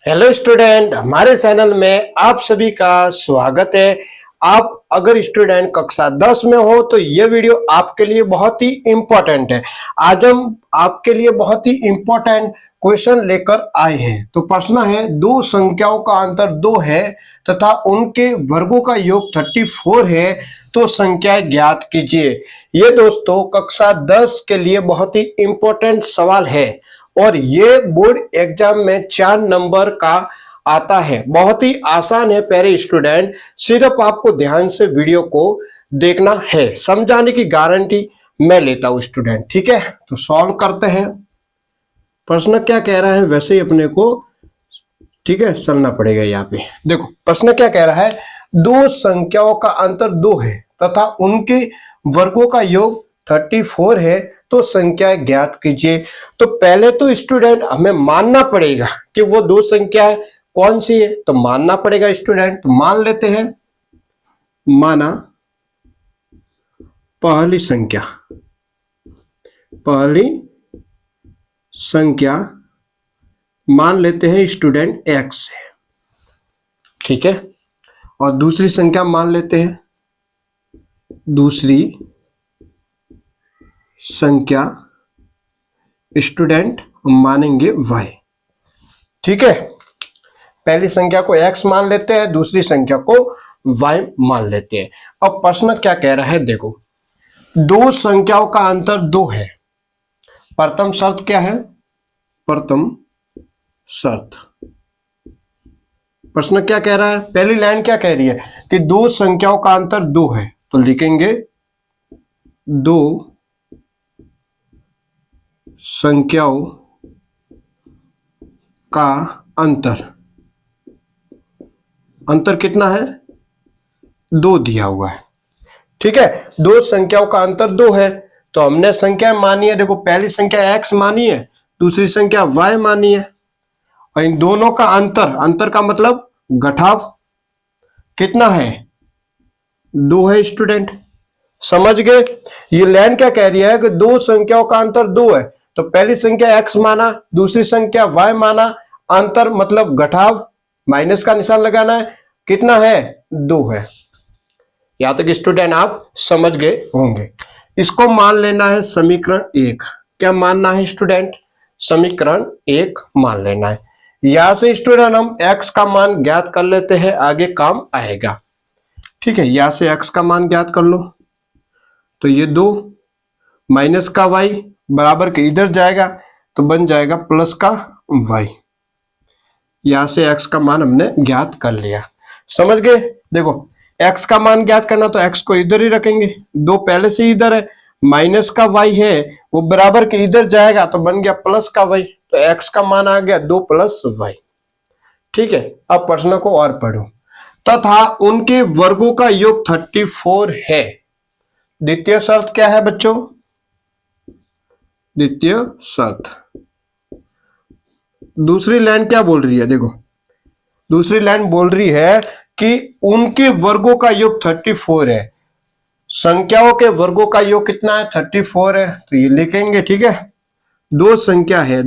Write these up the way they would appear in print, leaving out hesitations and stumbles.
Hello student, हमारे channel में आप सभी का स्वागत है। आप अगर स्टूडेंट कक्षा 10 में हो तो ये वीडियो आपके लिए बहुत ही इम्पोर्टेंट है। आज हम आपके लिए बहुत ही इम्पोर्टेंट क्वेश्चन लेकर आए हैं। तो प्रश्न है, दो संख्याओं का अंतर 2 है तथा उनके वर्गों का योग 34 है, तो संख्या ज्ञात कीजिए। ये दोस्तों कक्षा 10 के लिए बहुत ही इम्पोर्टेंट सवाल है और ये बोर्ड एग्जाम में 4 नंबर का आता है। बहुत ही आसान है प्यारे स्टूडेंट, सिर्फ आपको ध्यान से वीडियो को देखना है, समझाने की गारंटी मैं लेता हूं स्टूडेंट। ठीक है, तो सॉल्व करते हैं। प्रश्न क्या कह रहा है वैसे ही अपने को ठीक है चलना पड़ेगा। यहाँ पे देखो प्रश्न क्या कह रहा है, दो संख्याओं का अंतर 2 है तथा उनके वर्गों का योग 34 है, तो संख्या ज्ञात कीजिए। तो पहले तो स्टूडेंट हमें मानना पड़ेगा कि वो दो संख्याएं कौन सी है, तो मानना पड़ेगा स्टूडेंट। तो मान लेते हैं, माना पहली संख्या मान लेते हैं स्टूडेंट x है, ठीक है, और दूसरी संख्या मान लेते हैं, दूसरी संख्या स्टूडेंट मानेंगे y। ठीक है, पहली संख्या को x मान लेते हैं, दूसरी संख्या को y मान लेते हैं। अब प्रश्न क्या कह रहा है, देखो दो संख्याओं का अंतर 2 है। प्रथम शर्त क्या है, प्रथम शर्त प्रश्न क्या कह रहा है, पहली लाइन क्या कह रही है कि दो संख्याओं का अंतर 2 है, तो लिखेंगे दो संख्याओं का अंतर कितना है, 2 दिया हुआ है। ठीक है, दो संख्याओं का अंतर 2 है, तो हमने संख्या मानी है। देखो पहली संख्या x मानी है, दूसरी संख्या y मानी है, और इन दोनों का अंतर का मतलब घटाव कितना है, 2 है स्टूडेंट। समझ गए। ये लाइन क्या कह रही है कि दो संख्याओं का अंतर 2 है, तो पहली संख्या x माना, दूसरी संख्या y माना, अंतर मतलब घटाव, माइनस का निशान लगाना है, कितना है, 2 है। यहां तक स्टूडेंट आप समझ गए होंगे। इसको मान लेना है समीकरण 1। क्या मानना है स्टूडेंट, समीकरण 1 मान लेना है। यहां से स्टूडेंट हम x का मान ज्ञात कर लेते हैं, आगे काम आएगा। ठीक है, यहां से x का मान ज्ञात कर लो, तो ये 2 माइनस का y बराबर के इधर जाएगा, तो बन जाएगा प्लस का y। यहां से x का मान हमने ज्ञात कर लिया। समझ गए। देखो x का मान ज्ञात करना तो x को इधर ही रखेंगे, 2 पहले से इधर है, माइनस का y है वो बराबर के इधर जाएगा, तो बन गया प्लस का y, तो x का मान आ गया 2 प्लस y। ठीक है, अब प्रश्न को और पढ़ो। तथा उनके वर्गों का योग 34 है। द्वितीय शर्त क्या है बच्चों, द्वितीय शर्त दूसरी लाइन क्या बोल रही है, देखो दूसरी लाइन बोल रही है कि उनके वर्गों का योग 34 है। संख्याओं के वर्गों का योग कितना है, 34 है, तो ये लिखेंगे। ठीक है, दो संख्या है,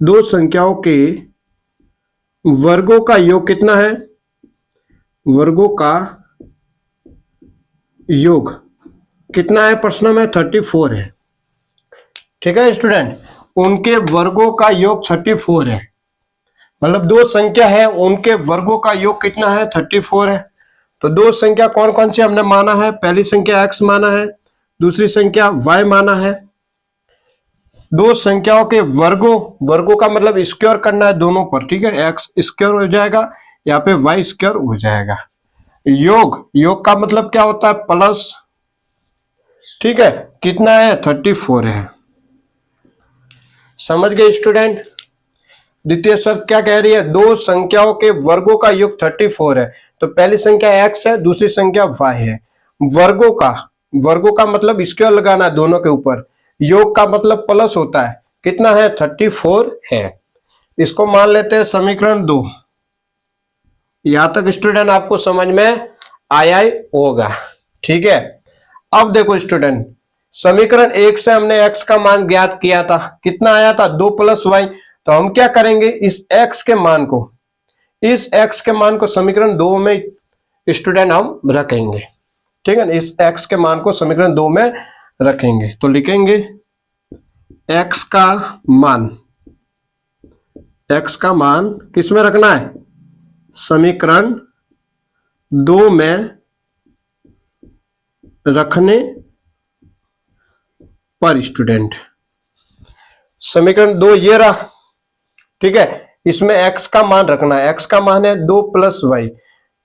दो संख्याओं के वर्गों का योग कितना है, वर्गों का योग कितना है, प्रश्न में 34 है। ठीक है स्टूडेंट, उनके वर्गों का योग 34 है, मतलब दो संख्या है, उनके वर्गों का योग कितना है, 34 है। तो दो संख्या कौन कौन सी हमने माना है, पहली संख्या x माना है, दूसरी संख्या y माना है। दो संख्याओं के वर्गों का मतलब स्क्वायर करना है दोनों पर। ठीक है, x स्क्वायर हो जाएगा, यहाँ पे y स्क्वायर हो जाएगा। योग का मतलब क्या होता है, प्लस। ठीक है, कितना है, 34 है। समझ गए स्टूडेंट। द्वितीय शर्त क्या कह रही है, दो संख्याओं के वर्गों का योग 34 है, तो पहली संख्या x है, दूसरी संख्या y है। वर्गों का मतलब स्क्वायर लगाना है दोनों के ऊपर, योग का मतलब प्लस होता है, कितना है, 34 है। इसको मान लेते हैं समीकरण 2। यहां तक स्टूडेंट आपको समझ में आया ही होगा। ठीक है, अब देखो स्टूडेंट, समीकरण 1 से हमने x का मान ज्ञात किया था, कितना आया था 2 प्लस वाई। तो हम क्या करेंगे, इस x के मान को समीकरण 2 में स्टूडेंट हम रखेंगे, ठीक है ना। इस x के मान को समीकरण 2 में रखेंगे तो लिखेंगे x का मान किस में रखना है, समीकरण 2 में रखने पर स्टूडेंट, समीकरण 2 ये रहा, ठीक है। इसमें x का मान रखना है, x का मान है 2 प्लस वाई।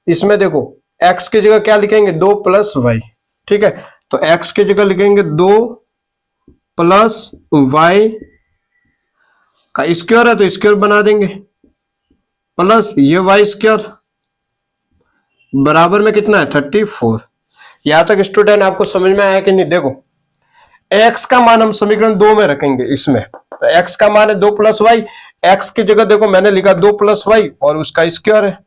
इसमें देखो x की जगह क्या लिखेंगे 2 प्लस वाई, ठीक है। तो x की जगह लिखेंगे 2 प्लस वाई का स्क्वायर है तो स्क्वायर बना देंगे, प्लस ये वाई स्क्वायर बराबर में कितना है 34। यहां तक स्टूडेंट आपको समझ में आया कि नहीं। देखो x का मान हम समीकरण 2 में रखेंगे, इसमें तो x का मान है 2 प्लस वाई, x की जगह देखो मैंने लिखा 2 प्लस वाई और उसका स्क्वायर है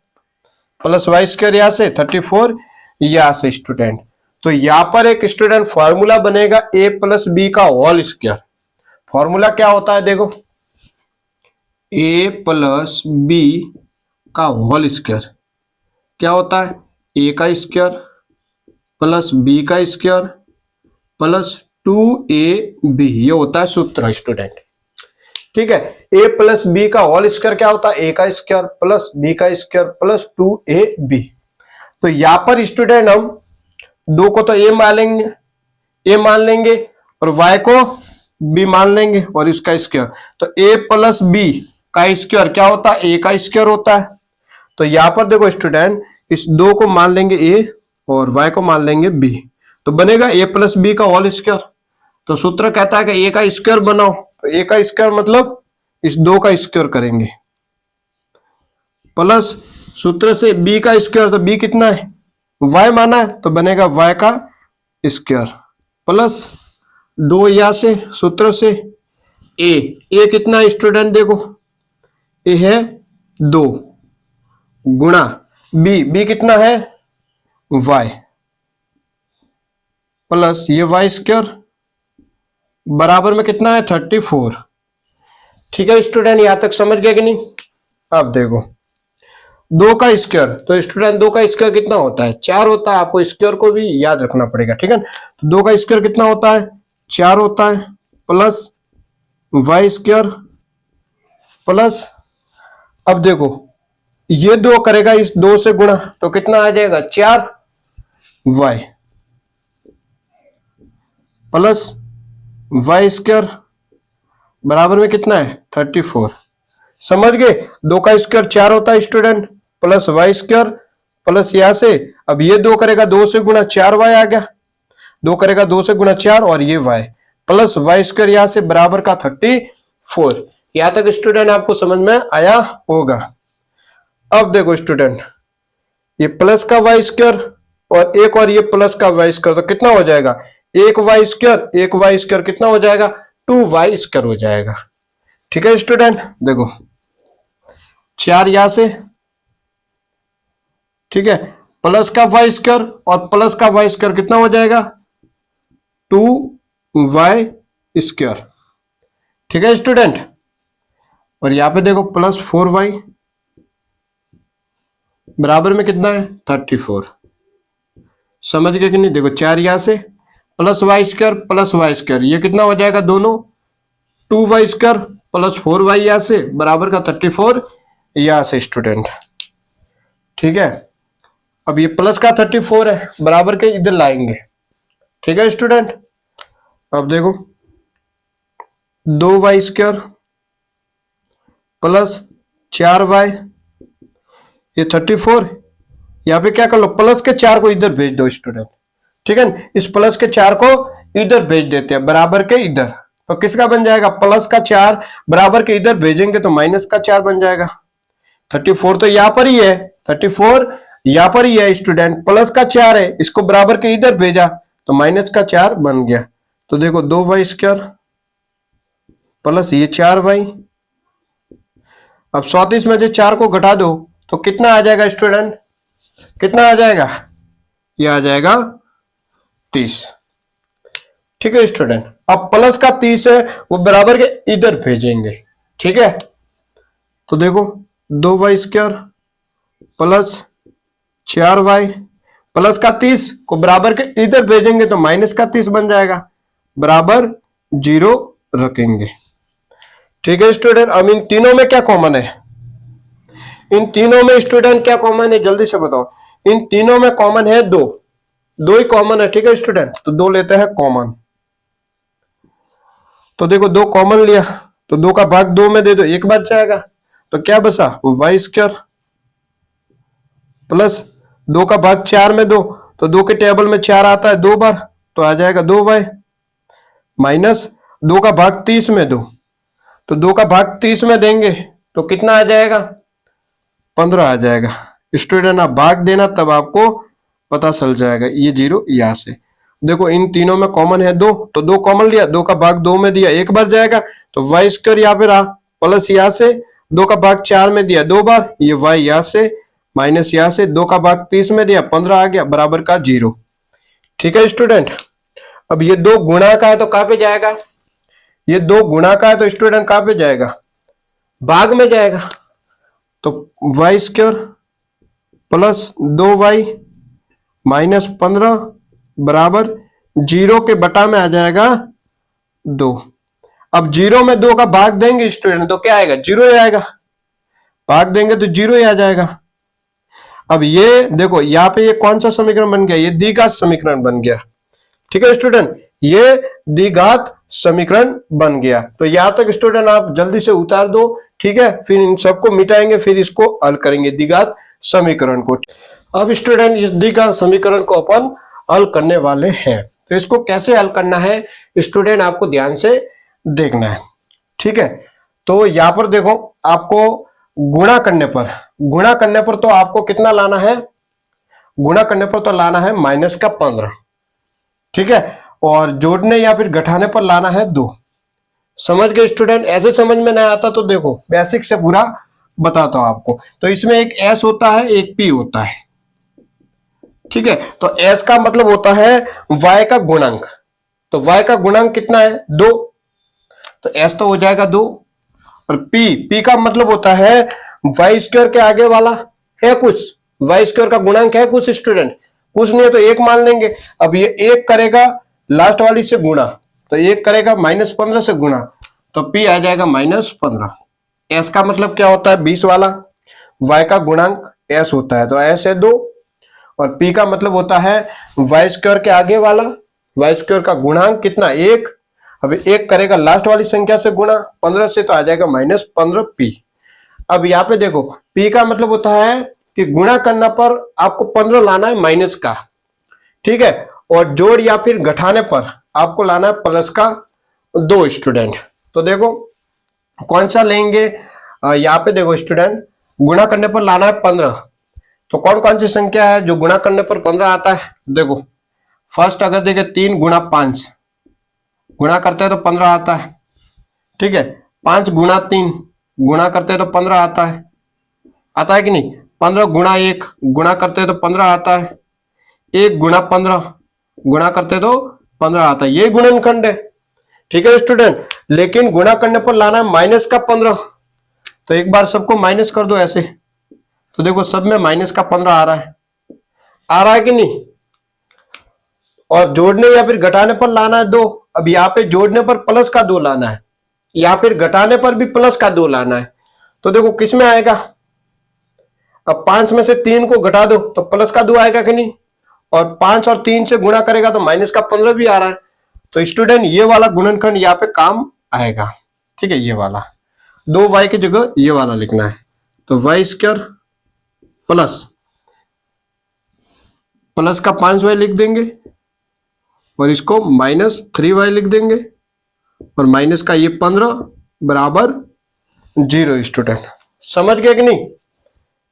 प्लस वाई स्क्वायर, यहां से 34 यहां से स्टूडेंट। तो यहां पर एक स्टूडेंट फॉर्मूला बनेगा a प्लस बी का होल स्क्वायर। फॉर्मूला क्या होता है देखो, a प्लस बी का होल स्क्वायर क्या होता है, a का स्क्वायर प्लस b का स्क्वायर प्लस 2ab, ये होता है सूत्र स्टूडेंट, ठीक है। a प्लस बी का होल स्क्वायर क्या होता है, a का स्क्वायर प्लस b का स्क्वायर प्लस 2ab। तो यहां पर स्टूडेंट हम 2 को तो a मान लेंगे और y को b मान लेंगे और इसका स्क्वायर। तो a प्लस b का स्क्वायर क्या होता है, a का स्क्वायर होता है। तो यहां पर देखो स्टूडेंट इस 2 को मान लेंगे a और y को मान लेंगे b, तो बनेगा a प्लस बी का होल स्क्वायर। तो सूत्र कहता है कि a का स्क्वायर बनाओ, तो a का स्क्वायर मतलब इस 2 का स्क्वायर करेंगे प्लस सूत्र से b का स्क्वायर, तो b कितना है y माना है तो बनेगा y का स्क्वायर प्लस 2 यहां से सूत्र से a कितना है स्टूडेंट, देखो a है 2 गुणा b कितना है y प्लस ये y स्क्वायर बराबर में कितना है 34। ठीक है स्टूडेंट, यहां तक समझ गए कि नहीं। अब देखो 2 का स्क्वायर, तो स्टूडेंट 2 का स्क्वायर कितना होता है 4 होता है, आपको स्क्वायर को भी याद रखना पड़ेगा, ठीक है। तो 2 का स्क्वायर कितना होता है 4 होता है प्लस वाई स्क्वायर प्लस, अब देखो ये 2 करेगा इस 2 से गुणा तो कितना आ जाएगा 4y प्लस वाई स्क्वायर बराबर में कितना है 34। समझ गए, 2 का स्क्वायर 4 होता है student plus Y square plus यहां से अब ये 2 करेगा 2 से गुणा 4y आ गया, 2 करेगा 2 से गुणा 4 और ये y प्लस वाई स्क्वायर यहां से बराबर का 34। यहां तक स्टूडेंट आपको समझ में आया होगा। अब देखो स्टूडेंट ये प्लस का वाई स्क्वायर और एक और ये प्लस का वाई स्क्वायर, तो कितना हो जाएगा एक वाई स्क्वायर कितना हो जाएगा 2y स्क्वायर हो जाएगा। ठीक है स्टूडेंट, देखो 4 यहां से, ठीक है, प्लस का वाई स्क्वायर और प्लस का वाई स्क्वायर कितना हो जाएगा 2y स्क्वायर। ठीक है स्टूडेंट, और यहां पे देखो प्लस 4y बराबर में कितना है 34। समझ गए कि नहीं। देखो 4 यहां से प्लस वाई स्क्वायर ये कितना हो जाएगा दोनों 2y स्क्वायर प्लस 4y यहां से बराबर का 34 यहां से स्टूडेंट। ठीक है, अब ये प्लस का 34 है बराबर के इधर लाएंगे। ठीक है स्टूडेंट, अब देखो 2y स्क्वायर प्लस 4y ये 34, यहां पे क्या कर लो प्लस के 4 को इधर भेज दो स्टूडेंट। ठीक है, इस प्लस के 4 को इधर भेज देते हैं बराबर के इधर, तो किसका बन जाएगा प्लस का 4 बराबर के इधर भेजेंगे तो माइनस का 4 बन जाएगा। 34 तो यहां पर ही है, 34 यहां पर ही है स्टूडेंट, प्लस का 4 है इसको बराबर के इधर भेजा तो माइनस का 4 बन गया। तो देखो 2y स्क्वायर प्लस ये 4y, अब 34 में से 4 को घटा दो तो कितना आ जाएगा स्टूडेंट, कितना आ जाएगा, ये आ जाएगा 30। ठीक है स्टूडेंट। अब प्लस का 30 है वो बराबर के इधर भेजेंगे, ठीक है। तो देखो 2y² प्लस 4y प्लस का 30 को बराबर के इधर भेजेंगे तो माइनस का 30 बन जाएगा, बराबर 0 रखेंगे, ठीक है स्टूडेंट। अब इन तीनों में क्या कॉमन है, इन तीनों में स्टूडेंट क्या कॉमन है जल्दी से बताओ। इन तीनों में कॉमन है 2, 2 ही कॉमन है, ठीक है स्टूडेंट। तो 2 लेते हैं कॉमन। तो देखो 2 कॉमन लिया तो 2 का भाग 2 में दे दो, 1 बच जाएगा। तो क्या बचा, y² प्लस 2 का भाग 4 में दो, तो 2 के टेबल में 4 आता है 2 बार, तो आ जाएगा 2y माइनस 2 का भाग 30 में दो, तो 2 का भाग 30 में देंगे तो कितना आ जाएगा, 15 आ जाएगा। स्टूडेंट आप भाग देना तब आपको पता चल जाएगा। ये 0 यहां से देखो इन तीनों में कॉमन है 2, तो 2 कॉमन लिया, 2 का भाग 2 में दिया 1 बार जाएगा, तो y² यहाँ पे रहा, प्लस यहां से 2 का भाग 4 में दिया 2 बार, ये y यहां से माइनस यहां से 2 का भाग 30 में दिया 15 आ गया, बराबर का 0, ठीक है स्टूडेंट। अब ये 2 गुणा का है तो कहां पे जाएगा, ये 2 गुणा का है तो स्टूडेंट कहां पे जाएगा, भाग में जाएगा। तो y² प्लस 2y माइनस 15 बराबर 0 के बटा में आ जाएगा 2। अब 0 में 2 का भाग देंगे स्टूडेंट तो क्या आएगा, 0 ही आएगा, भाग देंगे तो 0 ही आ जाएगा। अब ये देखो यहाँ पे ये कौन सा समीकरण बन गया, ये द्विघात समीकरण बन गया, ठीक है स्टूडेंट, ये द्विघात समीकरण बन गया। तो यहां तक स्टूडेंट आप जल्दी से उतार दो, ठीक है, फिर इन सबको मिटाएंगे, फिर इसको हल करेंगे द्विघात समीकरण को। अब स्टूडेंट इस द्विघात समीकरण को अपन हल करने वाले हैं, तो इसको कैसे हल करना है स्टूडेंट आपको ध्यान से देखना है, ठीक है। तो यहां पर देखो आपको गुणा करने पर तो आपको कितना लाना है, गुणा करने पर तो लाना है माइनस का 15, ठीक है, और जोड़ने या फिर घटाने पर लाना है 2। समझ गए स्टूडेंट, ऐसे समझ में नहीं आता तो देखो बेसिक से पूरा बताता हूं आपको। तो इसमें एक s होता है एक p होता है, ठीक है। तो s का मतलब होता है y का गुणांक, तो y का गुणांक कितना है 2, तो s तो हो जाएगा 2, और p का मतलब होता है y² के आगे वाला है कुछ, y² का गुणांक है कुछ स्टूडेंट, कुछ नहीं है तो 1 मान लेंगे। अब ये 1 करेगा लास्ट वाली से गुणा, तो 1 करेगा -15 से गुणा, तो p आ जाएगा -15। s का मतलब क्या होता है 20 वाला, y का गुणांक s होता है तो s है 2, और p का मतलब होता है y² के आगे वाला, y² का गुणांक कितना 1, अब 1 करेगा लास्ट वाली संख्या से गुणा 15 से, तो आ जाएगा -15p। अब यहाँ पे देखो p का मतलब होता है कि गुणा करने पर आपको 15 लाना है माइनस का, ठीक है, और जोड़ या फिर घटाने पर आपको लाना है प्लस का 2 स्टूडेंट। तो देखो कौन सा लेंगे, यहाँ पे देखो स्टूडेंट गुणा करने पर लाना है 15, तो कौन कौन सी संख्या है जो गुणा करने पर 15 आता है। देखो फर्स्ट अगर देखे 3 गुणा 5 गुणा करते हैं तो 15 आता है, ठीक है, 5 गुणा 3 गुणा करते हैं तो 15 आता है कि नहीं, 15 गुणा 1 गुणा करते हैं तो 15 आता है, 1 गुणा 15 गुणा करते तो 15 आता है, ये गुणनखंड है, ठीक है स्टूडेंट। लेकिन गुणा करने पर लाना है माइनस का 15, तो एक बार सबको माइनस कर दो ऐसे, तो देखो सब में माइनस का 15 आ रहा है कि नहीं, और जोड़ने या फिर घटाने पर लाना है 2। अब यहाँ पे जोड़ने पर प्लस का 2 लाना है, या फिर घटाने पर भी प्लस का 2 लाना है, तो देखो किस में आएगा, अब 5 में से 3 को घटा दो तो प्लस का 2 आएगा कि नहीं, और 5 और 3 से गुणा करेगा तो माइनस का 15 भी आ रहा है, तो स्टूडेंट ये वाला गुणनखंड यहाँ पे काम आएगा, ठीक है, ये वाला 2y की जगह ये वाला लिखना है, तो y² प्लस का 5y लिख देंगे, और इसको -3y लिख देंगे, और माइनस का ये 15 बराबर 0 स्टूडेंट। समझ गए कि नहीं,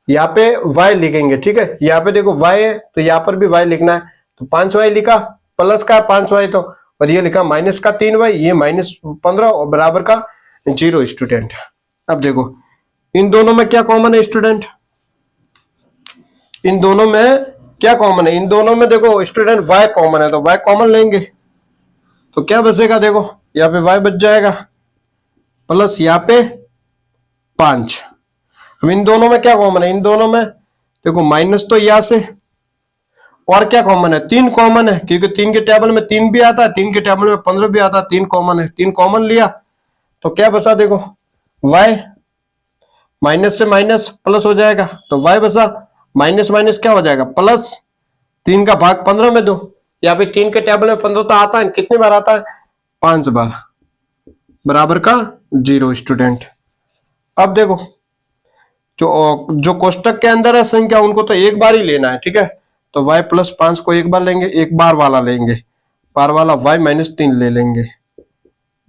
यहाँ पे y लिखेंगे, ठीक है, यहाँ पे देखो y है तो यहाँ पर भी y लिखना है, तो 5y लिखा, प्लस का 5y तो, और ये लिखा माइनस का 3y, ये -15 और बराबर का 0 स्टूडेंट। अब देखो इन दोनों में क्या कॉमन है स्टूडेंट, इन दोनों में क्या कॉमन है, इन दोनों में देखो स्टूडेंट y कॉमन है, तो y कॉमन लेंगे, तो क्या बचेगा, देखो यहाँ पे y बच जाएगा प्लस यहाँ पे 5। अब इन दोनों में क्या कॉमन है, इन दोनों में देखो माइनस तो यहाँ से, और क्या कॉमन है, 3 कॉमन है, क्योंकि 3 के टेबल में 3 भी आता है, 3 के टेबल में 15 भी आता है, 3 कॉमन है, 3 कॉमन लिया तो क्या बचा, देखो y माइनस से माइनस प्लस हो जाएगा, तो y बचा, माइनस माइनस क्या हो जाएगा प्लस, 3 का भाग 15 में दो, यहाँ पे 3 के टेबल में 15 तो आता है, कितनी बार आता है, 5 बार, बराबर का 0 स्टूडेंट। अब देखो जो कोष्टक के अंदर है संख्या उनको तो एक बार ही लेना है, ठीक है, तो y प्लस 5 को एक बार लेंगे, एक बार वाला लेंगे, बार वाला y माइनस 3 ले लेंगे,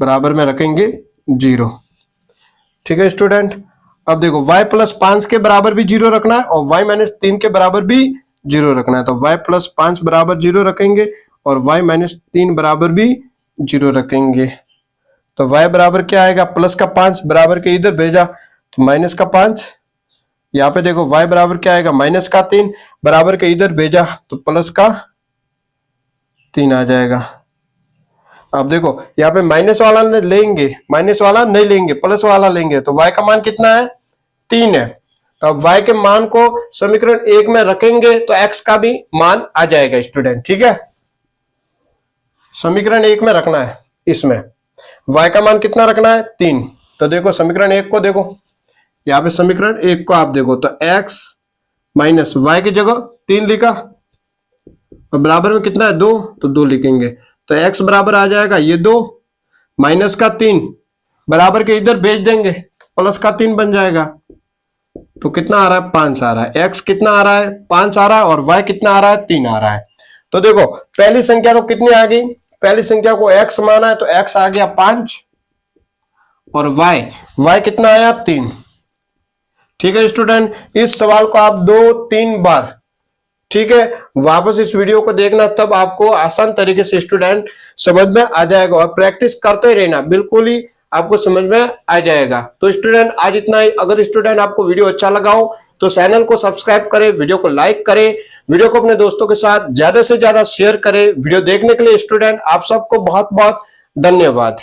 बराबर में रखेंगे 0, ठीक है स्टूडेंट। अब देखो y प्लस 5 के बराबर भी 0 रखना है और y माइनस 3 के बराबर भी 0 रखना है, तो y प्लस 5 बराबर 0 रखेंगे और y माइनस 3 बराबर भी 0 रखेंगे, तो y बराबर क्या आएगा, प्लस का 5 बराबर के इधर भेजा तो माइनस का 5, यहाँ पे देखो y बराबर क्या आएगा, माइनस का 3 बराबर के इधर भेजा तो प्लस का 3 आ जाएगा। अब देखो यहाँ पे माइनस वाला लेंगे, माइनस वाला नहीं लेंगे, प्लस वाला लेंगे, तो y का मान कितना है, 3 है, तो अब y के मान को समीकरण 1 में रखेंगे तो x का भी मान आ जाएगा स्टूडेंट, ठीक है, समीकरण 1 में रखना है, इसमें y का मान कितना रखना है, 3, तो देखो समीकरण 1 को देखो, यहाँ पे समीकरण 1 को आप देखो तो x माइनस y की जगह 3 लिखा और बराबर में कितना है 2, तो 2 लिखेंगे, तो x बराबर आ जाएगा ये 2 माइनस का 3 बराबर के इधर भेज देंगे प्लस का 3 बन जाएगा, तो कितना आ रहा है 5 आ रहा है, x कितना आ रहा है 5 आ रहा है और y कितना आ रहा है 3 आ रहा है। तो देखो पहली संख्या तो कितनी आ गई, पहली संख्या को x माना है तो x आ गया 5 और y कितना आया 3, ठीक है स्टूडेंट। इस सवाल को आप 2-3 बार, ठीक है, वापस इस वीडियो को देखना, तब आपको आसान तरीके से स्टूडेंट समझ में आ जाएगा और प्रैक्टिस करते रहना, बिल्कुल ही आपको समझ में आ जाएगा। तो स्टूडेंट आज इतना ही। अगर स्टूडेंट आपको वीडियो अच्छा लगा हो तो चैनल को सब्सक्राइब करें, वीडियो को लाइक करें, वीडियो को अपने दोस्तों के साथ ज्यादा से ज्यादा शेयर करें। वीडियो देखने के लिए स्टूडेंट आप सबको बहुत बहुत धन्यवाद।